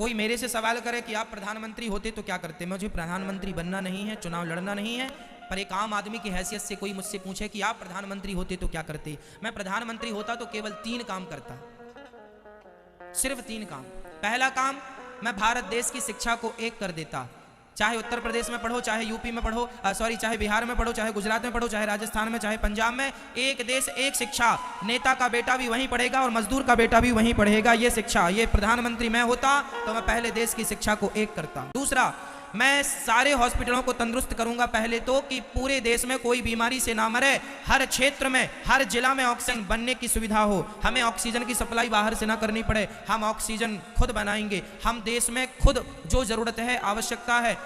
कोई मेरे से सवाल करे कि आप प्रधानमंत्री होते तो क्या करते, मुझे प्रधानमंत्री बनना नहीं है, चुनाव लड़ना नहीं है, पर एक आम आदमी की हैसियत से कोई मुझसे पूछे कि आप प्रधानमंत्री होते तो क्या करते, मैं प्रधानमंत्री होता तो केवल 3 काम करता, सिर्फ 3 काम। पहला काम, मैं भारत देश की शिक्षा को एक कर देता। चाहे उत्तर प्रदेश में पढ़ो, चाहे यूपी में पढ़ो, चाहे बिहार में पढ़ो, चाहे गुजरात में पढ़ो, चाहे राजस्थान में, चाहे पंजाब में, एक देश एक शिक्षा। नेता का बेटा भी वहीं पढ़ेगा और मजदूर का बेटा भी वहीं पढ़ेगा। ये शिक्षा, ये प्रधानमंत्री मैं होता तो मैं पहले देश की शिक्षा को एक करता। दूसरा, मैं सारे हॉस्पिटलों को तंदुरुस्त करूंगा पहले तो, कि पूरे देश में कोई बीमारी से ना मरे। हर क्षेत्र में, हर जिला में ऑक्सीजन बनने की सुविधा हो, हमें ऑक्सीजन की सप्लाई बाहर से ना करनी पड़े, हम ऑक्सीजन खुद बनाएंगे। हम देश में खुद जो जरूरत है, आवश्यकता है।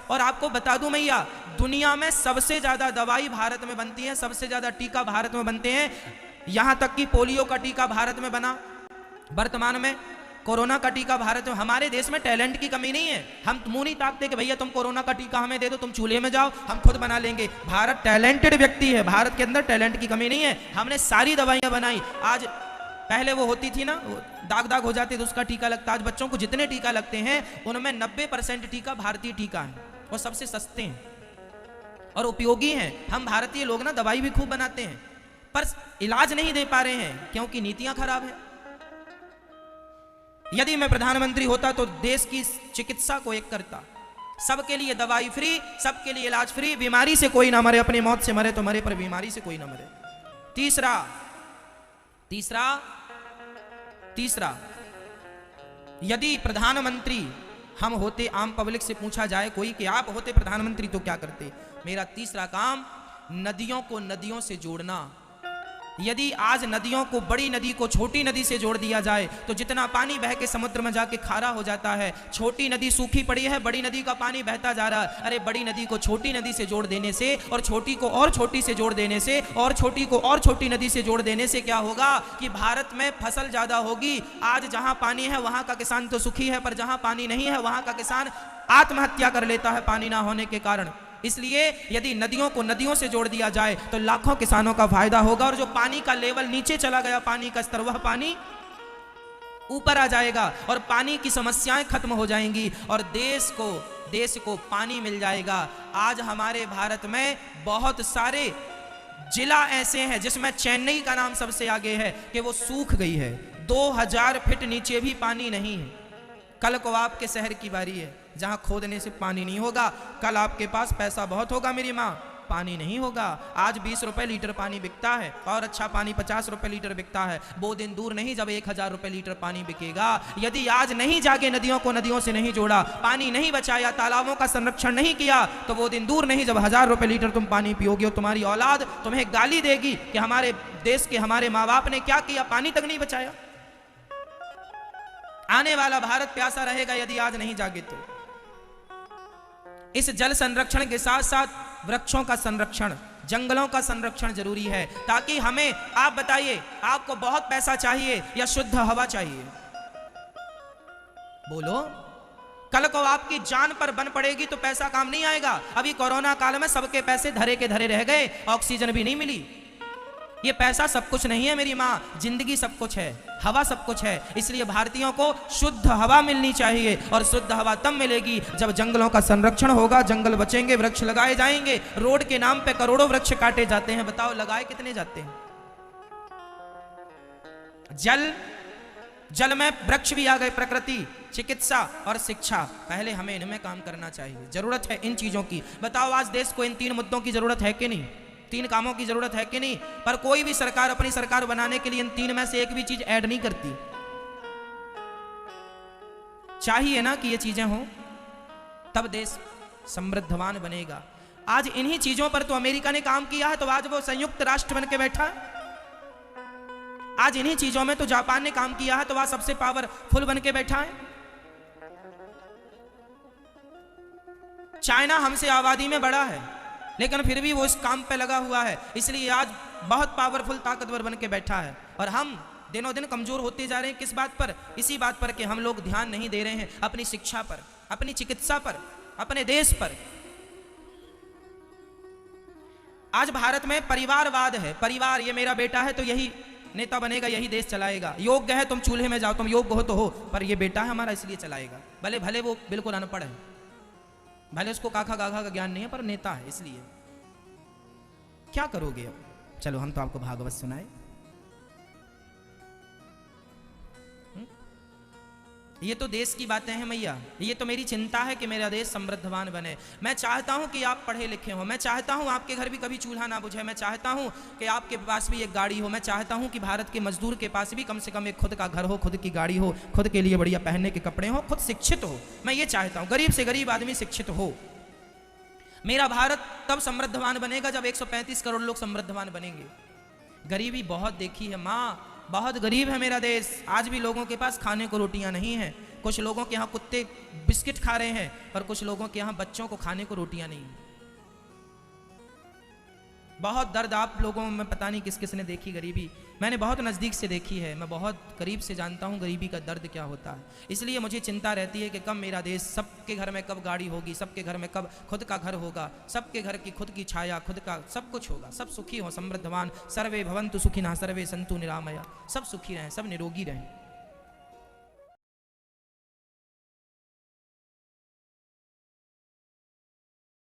और आपको बता दूं भैया, दुनिया में सबसे ज्यादा दवाई भारत में बनती है, सबसे ज्यादा टीका भारत में बनते हैं। यहां तक कि पोलियो का टीका भारत में बना, वर्तमान में कोरोना का टीका भारत में। हमारे देश में टैलेंट की कमी नहीं है, हम मुंह नहीं ताकते कि भैया तुम कोरोना का टीका हमें दे दो, तुम चूल्हे में जाओ, हम खुद बना लेंगे। भारत टैलेंटेड व्यक्ति है, भारत के अंदर टैलेंट की कमी नहीं है। हमने सारी दवाइयां बनाई। आज पहले वो होती थी ना, दाग दाग हो जाते तो उसका टीका लगता। आज बच्चों को जितने टीका लगते हैं उनमें 90% टीका भारतीय टीका है और सबसे सस्ते हैं और उपयोगी हैं। हम भारतीय लोग ना दवाई भी खूब बनाते हैं पर इलाज नहीं दे पा रहे हैं क्योंकि नीतियां खराब है। यदि मैं प्रधानमंत्री होता तो देश की चिकित्सा को एक करता, सबके लिए दवाई फ्री, सबके लिए इलाज फ्री, बीमारी से कोई ना मरे, अपनी मौत से मरे तो मरे पर बीमारी से कोई ना मरे। तीसरा तीसरा तीसरा यदि प्रधानमंत्री हम होते, आम पब्लिक से पूछा जाए कोई कि आप होते प्रधानमंत्री तो क्या करते, मेरा तीसरा काम नदियों को नदियों से जोड़ना। यदि आज नदियों को, बड़ी नदी को छोटी नदी से जोड़ दिया जाए तो जितना पानी बह के समुद्र में जाके खारा हो जाता है। छोटी नदी सूखी पड़ी है, बड़ी नदी का पानी बहता जा रहा है। अरे बड़ी नदी को छोटी नदी से जोड़ देने से, और छोटी को और छोटी से जोड़ देने से, और छोटी को और छोटी नदी से जोड़ देने से क्या होगा कि भारत में फसल ज्यादा होगी। आज जहां पानी है वहां का किसान तो सुखी है, पर जहां पानी नहीं है वहां का किसान आत्महत्या कर लेता है पानी ना होने के कारण। इसलिए यदि नदियों को नदियों से जोड़ दिया जाए तो लाखों किसानों का फायदा होगा और जो पानी का लेवल नीचे चला गया, पानी का स्तर, वह पानी ऊपर आ जाएगा और पानी की समस्याएं खत्म हो जाएंगी और देश को पानी मिल जाएगा। आज हमारे भारत में बहुत सारे जिला ऐसे हैं जिसमें चेन्नई का नाम सबसे आगे है कि वो सूख गई है, 2000 फीट नीचे भी पानी नहीं है। कल को आपके शहर की बारी है जहां खोदने से पानी नहीं होगा, कल आपके पास पैसा बहुत होगा मेरी माँ, पानी नहीं होगा। आज 20 रुपए लीटर पानी बिकता है और अच्छा पानी 50 रुपए लीटर बिकता है। वो दिन दूर नहीं जब 1000 रुपए लीटर पानी बिकेगा। यदि आज नहीं जाके नदियों को नदियों से नहीं जोड़ा, पानी नहीं बचाया, तालाबों का संरक्षण नहीं किया, तो वो दिन दूर नहीं जब 1000 रुपए लीटर तुम पानी पियोगे और तुम्हारी औलाद तुम्हें गाली देगी कि हमारे देश के हमारे माँ बाप ने क्या किया, पानी तक नहीं बचाया। आने वाला भारत प्यासा रहेगा यदि आज नहीं जागे तो। इस जल संरक्षण के साथ साथ वृक्षों का संरक्षण, जंगलों का संरक्षण जरूरी है ताकि हमें, आप बताइए, आपको बहुत पैसा चाहिए या शुद्ध हवा चाहिए? बोलो। कल को आपकी जान पर बन पड़ेगी तो पैसा काम नहीं आएगा। अभी कोरोना काल में सबके पैसे धरे के धरे रह गए, ऑक्सीजन भी नहीं मिली। ये पैसा सब कुछ नहीं है मेरी माँ, जिंदगी सब कुछ है, हवा सब कुछ है। इसलिए भारतीयों को शुद्ध हवा मिलनी चाहिए और शुद्ध हवा तब मिलेगी जब जंगलों का संरक्षण होगा, जंगल बचेंगे, वृक्ष लगाए जाएंगे। रोड के नाम पे करोड़ों वृक्ष काटे जाते हैं, बताओ लगाए कितने जाते हैं? जल में वृक्ष भी आ गए, प्रकृति, चिकित्सा और शिक्षा। पहले हमें इनमें काम करना चाहिए, जरूरत है इन चीजों की। बताओ आज देश को इन 3 मुद्दों की जरूरत है कि नहीं? 3 कामों की जरूरत है कि नहीं? पर कोई भी सरकार अपनी सरकार बनाने के लिए इन 3 में से एक भी चीज ऐड नहीं करती। चाहिए ना कि ये चीजें हों, तब देश समृद्धवान बनेगा। आज इन्हीं चीजों पर तो अमेरिका ने काम किया है, तो आज वो संयुक्त राष्ट्र बन के बैठा है। आज इन्हीं चीजों में तो जापान ने काम किया है, तो वह सबसे पावरफुल बन के बैठा है। चाइना हमसे आबादी में बड़ा है लेकिन फिर भी वो इस काम पे लगा हुआ है, इसलिए आज बहुत पावरफुल, ताकतवर बन के बैठा है। और हम दिनों दिन कमजोर होते जा रहे हैं। किस बात पर? इसी बात पर कि हम लोग ध्यान नहीं दे रहे हैं अपनी शिक्षा पर, अपनी चिकित्सा पर, अपने देश पर। आज भारत में परिवारवाद है, परिवार, ये मेरा बेटा है तो यही नेता बनेगा यही देश चलाएगा, योग्य है तुम चूल्हे में जाओ, तुम योग्य हो तो हो, पर ये बेटा है हमारा इसलिए चलाएगा। भले भले वो बिल्कुल अनपढ़ है, भले उसको काखा गाघा का ज्ञान नहीं है, पर नेता है इसलिए। क्या करोगे अब? चलो हम तो आपको भागवत सुनाए। ये तो देश की बातें हैं मैया, ये तो मेरी चिंता है कि मेरा देश समृद्धवान बने। मैं चाहता हूं कि आप पढ़े लिखे हो, मैं चाहता हूं आपके घर भी कभी चूल्हा ना बुझे, मैं चाहता हूं कि आपके पास भी एक गाड़ी हो, मैं चाहता हूं कि भारत के मजदूर के पास भी कम से कम एक खुद का घर हो, खुद की गाड़ी हो, खुद के लिए बढ़िया पहनने के कपड़े हो, खुद शिक्षित हो। मैं ये चाहता हूं गरीब से गरीब आदमी शिक्षित हो। मेरा भारत तब समृद्धवान बनेगा जब 135 करोड़ लोग समृद्धवान बनेंगे। गरीबी बहुत देखी है माँ, बहुत गरीब है मेरा देश। आज भी लोगों के पास खाने को रोटियां नहीं हैं। कुछ लोगों के यहाँ कुत्ते बिस्किट खा रहे हैं, पर कुछ लोगों के यहाँ बच्चों को खाने को रोटियां नहीं हैं। बहुत दर्द आप लोगों में पता नहीं किस किस ने देखी गरीबी। मैंने बहुत नज़दीक से देखी है, मैं बहुत करीब से जानता हूँ गरीबी का दर्द क्या होता है। इसलिए मुझे चिंता रहती है कि कब मेरा देश, सबके घर में कब गाड़ी होगी, सबके घर में कब खुद का घर होगा, सबके घर की खुद की छाया, खुद का सब कुछ होगा, सब सुखी हो, समृद्धवान। सर्वे भवन्तु सुखिनः सर्वे सन्तु निरामया, सब सुखी रहें, सब निरोगी रहें।